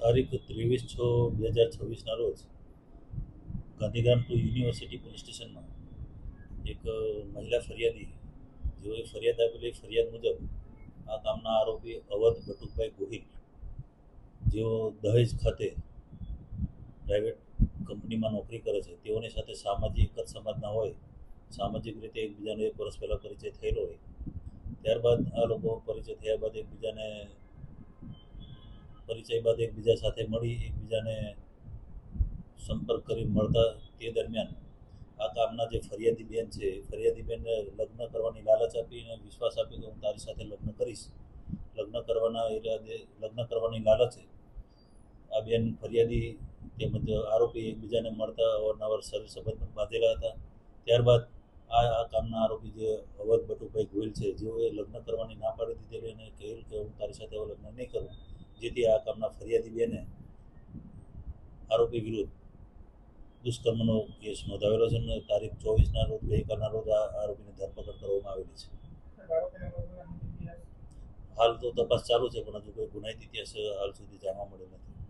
તારીખ 23/6/2026ના રોજ Gandhigram two university police સ્ટેશનમાં એક મહિલા ફરિયાદી જેઓએ ફરિયાદ આપેલી ફરિયાદ મુજબ આ કામના આરોપી અવધ બટુકભાઈ ગોહિલ જેઓ દહેજ ખાતે પ્રાઇવેટ કંપનીમાં નોકરી કરે છે, તેઓની સાથે સામાજિક એક જ સમાજના હોય, સામાજિક રીતે એકબીજાનો 1 વર્ષ પહેલાં પરિચય થયેલો હોય. ત્યારબાદ આ લોકો પરિચય થયા બાદ એકબીજા સાથે મળી એકબીજાને સંપર્ક કરી મળતા તે દરમિયાન આ કામના જે ફરિયાદી બેન છે ફરિયાદી બેનને લગ્ન કરવાની લાલચ આપીને વિશ્વાસ આપ્યો કે હું તારી સાથે લગ્ન કરીશ. લગ્ન કરવાની લાલચે આ બેન ફરિયાદી તેમજ આરોપી એકબીજાને મળતા અવારનવાર શરીર સંબંધ બાંધેલા હતા. ત્યારબાદ આ કામના આરોપી જે અવધ બટુકભાઈ ગોહિલ છે, જેઓએ લગ્ન કરવાની ના પાડી દીધેલી અને કહેલું કે હું તારી સાથે લગ્ન નહીં કરું, જેથી આ કામના ફરિયાદી બેને આરોપી વિરુદ્ધ દુષ્કર્મનો કેસ નોંધાવેલો છે અને તારીખ 24ના રોજ ગઈકાલના રોજ આ આરોપીની ધરપકડ કરવામાં આવેલી છે. હાલ તો તપાસ ચાલુ છે, પણ હજુ કોઈ ગુનાહિત ઇતિહાસ હાલ સુધી જાણવા મળ્યો નથી.